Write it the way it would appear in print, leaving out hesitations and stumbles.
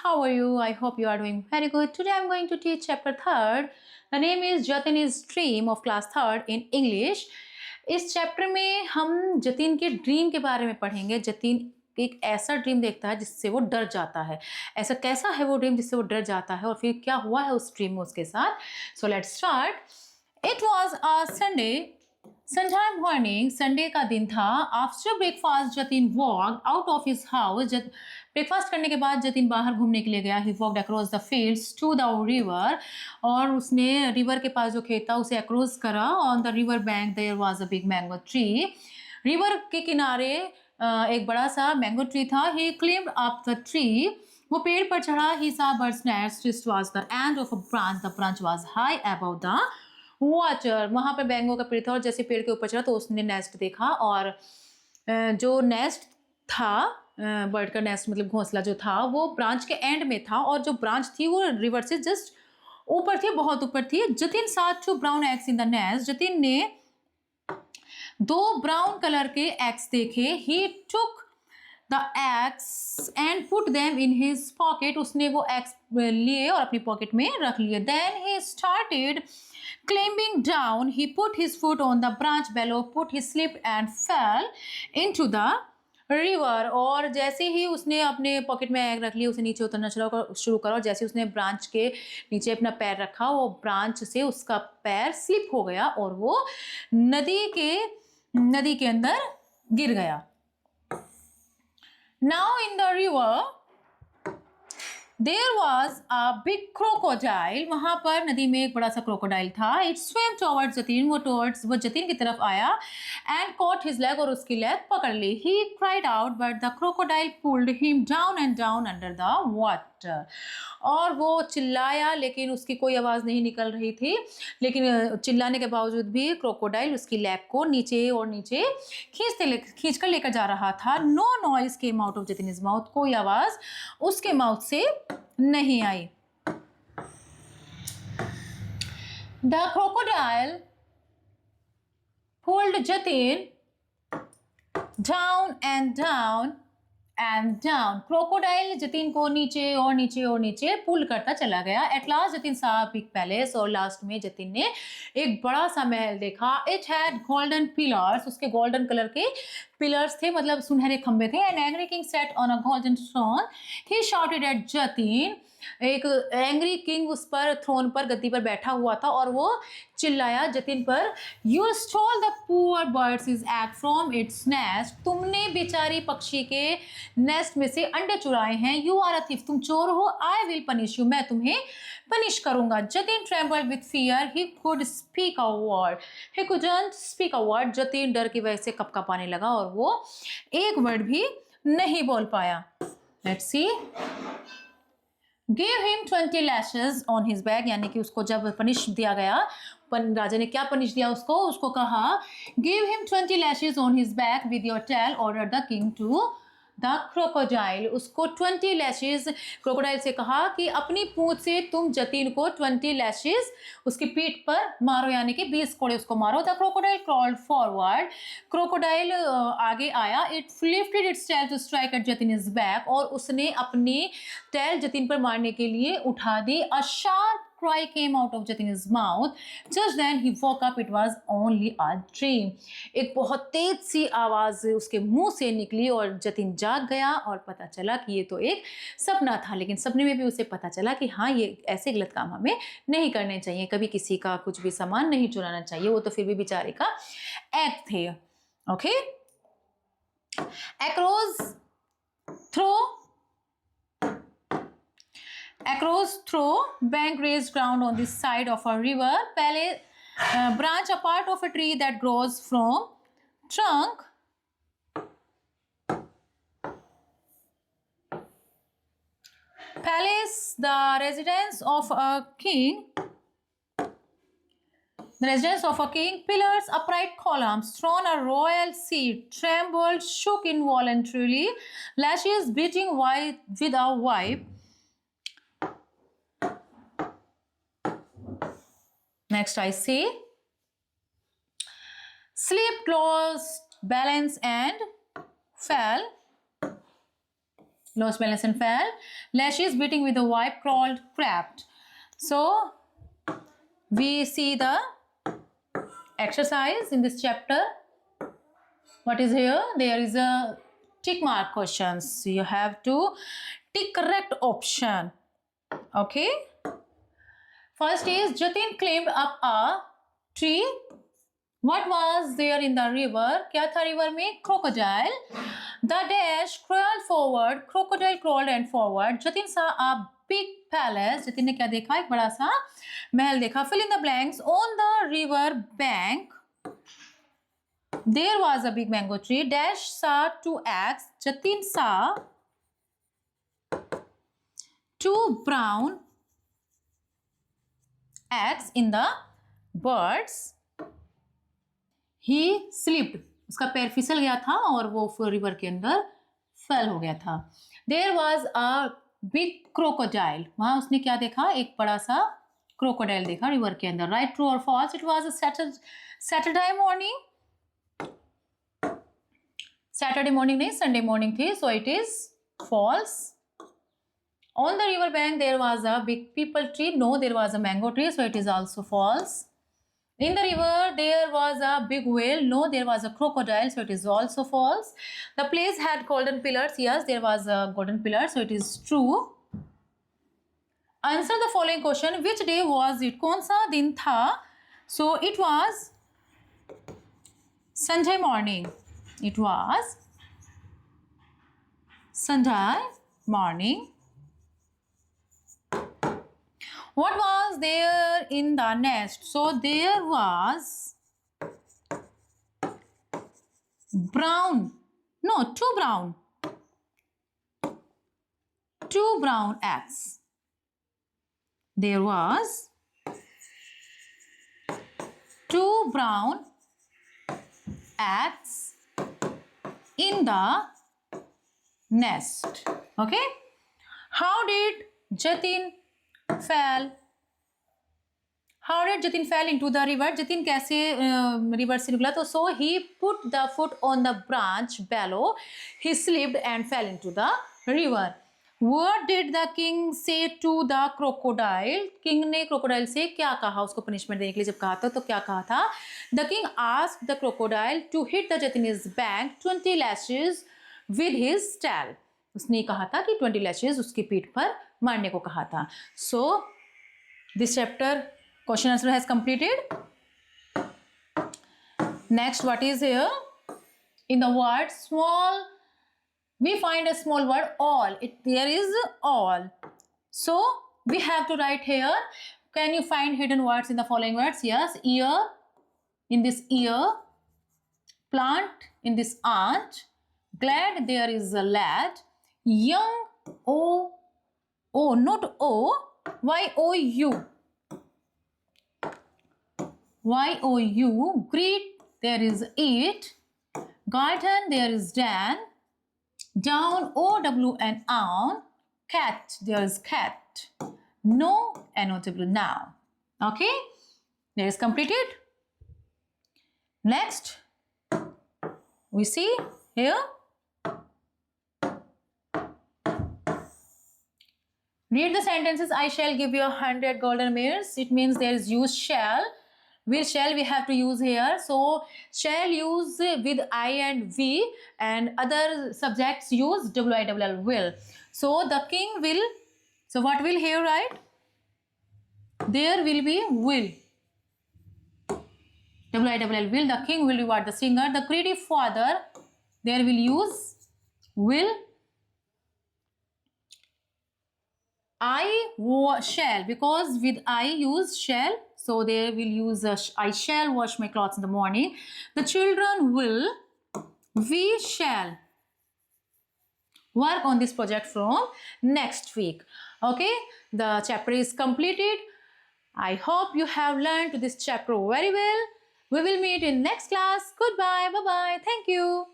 how are you? I hope you are doing very good. Today I am going to teach chapter 3rd. The name is Jatin's Dream of class 3rd in English. इस chapter में हम जतिन के dream के बारे में पढ़ेंगे. जतिन एक ऐसा ड्रीम देखता है जिससे वो डर जाता है. ऐसा कैसा है वो ड्रीम जिससे वो डर जाता है और फिर क्या हुआ है उस ड्रीम में उसके साथ. So let's start. It was a Sunday. Sometime morning, Sunday का दिन था. After breakfast Jatin walk out of his house. Breakfast करने के बाद जतिन बाहर घूमने के लिए गया. He walked across the fields to the river. और उसने रिवर के पास जो खेत था उसे अक्रॉस करा. On the river bank there was a big mango tree. River के किनारे एक बड़ा सा मैंगो ट्री था. He climbed up the tree. वो पेड़ पर चढ़ा. He saw bird's nest. This was the end of a branch. The branch was high above the water. वहां पे बैंगो का पेड़ था और जैसे पेड़ के ऊपर चढ़ा तो उसने नेस्ट देखा. और जो नेस्ट था, बर्ड का नेस्ट मतलब घोंसला जो था, वो ब्रांच के एंड में था. और जो ब्रांच थी वो रिवर से जस्ट ऊपर थी, बहुत ऊपर थी. Jatin saw 2 brown eggs in the nest. Jatin ने 2 ब्राउन कलर के एग्स देखे. He took the eggs and put them in his pocket. उसने वो एग्स लिए और अपनी पॉकेट में रख लिए. Then he started climbing down. He put his foot on the branch below, he slipped and fell into the river. और जैसे ही उसने अपने पॉकेट में एग रख लिया, उसे नीचे उतरना शुरू करा. और जैसे उसने ब्रांच के नीचे अपना पैर रखा, वो ब्रांच से उसका पैर स्लिप हो गया और वो नदी के अंदर गिर गया. Now in the river There was a big crocodile. वहां पर नदी में एक बड़ा सा क्रोकोडाइल था. It swam towards Jatin. वो जतिन की तरफ आया. And caught his leg. और उसकी लेग पकड़ ली. He cried out but the crocodile pulled him down and down under the water. और वो चिल्लाया लेकिन उसकी कोई आवाज नहीं निकल रही थी. लेकिन चिल्लाने के बावजूद भी क्रोकोडाइल उसकी लेग को नीचे और नीचे खींच कर लेकर जा रहा था. No noise came out of जतिन's mouth. कोई आवाज उसके माउथ से नहीं आई. The crocodile pulled Jatin down and down and down. Crocodile Jatin को नीचे और नीचे और नीचे पुल करता चला गया. At last Jatin saw a big palace. और लास्ट में जतिन ने एक बड़ा सा महल देखा. It had golden pillars. उसके गोल्डन कलर के पिलर्स थे, मतलब सुनहरे खंबे थे. An angry king sat on a golden throne. He shouted at Jatin. एक एंग्री किंग उस पर थ्रोन पर गद्दी पर बैठा हुआ था और वो चिल्लाया जतिन पर. You stole the poor birds is egg from its nest. तुमने बेचारी पक्षी के नेस्ट में से अंडे चुराए हैं. You are a thief. तुम चोर हो. I will punish you. मैं तुम्हें पनिश करूंगा. Jatin trembled with fear. He could speak a word. He couldn't speak a word. Jatin डर की वजह से कपकपाने लगा और वो एक वर्ड भी नहीं बोल पाया. Let's see. Give him 20 lashes on his back. यानी कि उसको जब पनिश दिया गया, राजा ने क्या पनिश दिया उसको कहा Give him 20 lashes on his back with your tail, ordered the king to the crocodile. उसको 20 lashes क्रोकोडाइल से कहा कि अपनी पूंछ से तुम जतिन को 20 lashes उसकी पीठ पर मारो, यानी कि 20 कोड़े उसको मारो. The crocodile crawled forward. Crocodile आगे आया. It lifted its tail to strike at Jatin's back. और उसने अपनी टेल जतिन पर मारने के लिए उठा दी. A sharp cry came out of Jatin's mouth. Just then he woke up. It was only a dream. एक बहुत तेज सी आवाज उसके मुंह से निकली और जतिन जाग गया और पता चला कि ये तो एक सपना था. लेकिन सपने में भी उसे पता चला कि हाँ, ये ऐसे गलत काम हमें नहीं करने चाहिए. कभी किसी का कुछ भी सामान नहीं चुराना चाहिए. वो तो फिर भी बेचारे का एग थे. Okay. Across through bank raised ground on the side of a river. Branch a part of a tree that grows from trunk. Palace, the residence of a king. The residence of a king. Pillars, upright columns. Throne, a royal seat. Trembled, shook involuntarily. Lashes beating with a wipe. Next I see. Slipped, lost balance and fell. lost balance and fell. Lashes beating with a wipe, crawled, crept. So we see the exercise in this chapter. What is here? There is a tick mark questions. You have to tick correct option. Okay. First is Jatin climbed up a tree. What was there in the river? क्या था river में? Crocodile. The dash crawled forward. Crocodile crawled and forward. Jatin saw a big palace. Jatin ने क्या देखा? एक बड़ा सा महल देखा. Fill in the blanks. On the river bank there was a big mango tree. Dash saw two eggs. Jatin saw two brown eggs in the birds. He slipped. उसका पैर फिसल गया था और वो रिवर के अंदर फेल हो गया था. There was a big crocodile. वहां उसने क्या देखा? एक बड़ा सा crocodile देखा रिवर के अंदर. Right, true or false? It was a Saturday morning. Saturday morning नहीं, Sunday morning थी. So it is false. On the river bank there was a big peepal tree. No, there was a mango tree. So it is also false. In the river there was a big whale. No, there was a crocodile. So it is also false. The place had golden pillars. Yes, there was a golden pillar. So it is true. Answer the following question. Which day was it? कौन सा दिन था? So it was Sunday morning. It was Sunday morning. What was there in the nest? So there was brown. No, two brown eggs. There was two brown eggs in the nest. Okay. How did Jatin fell? How did Jatin fell into the river? Jatin कैसे river से निकला? तो so he put the foot on the branch below. He slipped and fell into the river. What did the king say to the crocodile? King ने crocodile से क्या कहा? उसको punishment देने के लिए जब कहा था तो क्या कहा था? The king asked the crocodile to hit the Jatin's back 20 lashes with his tail. उसने कहा था कि 20 lashes उसकी पीठ पर मारने को कहा था. So this chapter question answer has completed. Next, what is here? In the word small, we find a small word all. There is all. So we have to write here. Can you find hidden words in the following words? Yes, ear, in this ear, plant, in this aunt, glad, there is a lad, young, O, not O, Y-O-U. Y-O-U, greet, there is it, garden, there is Dan, down, O-W and on, cat, there is cat, no, N-O-W, now. Okay, there is completed. Next, we see here. Read the sentences. I shall give you 100 golden mirrors. It means there is use shall. Which shall we have to use here? So shall use with I and we, and other subjects use W-I-L-L, will. So the king will. So what will here write? There will be will. W-I-L-L, will. The king will reward the singer. The greedy father, there will use will. I shall, because with I use shall, so they will use I shall wash my clothes in the morning. The children will, we shall work on this project from next week. Okay, the chapter is completed. I hope you have learned this chapter very well. We will meet in next class. Goodbye. Bye-bye. Thank you.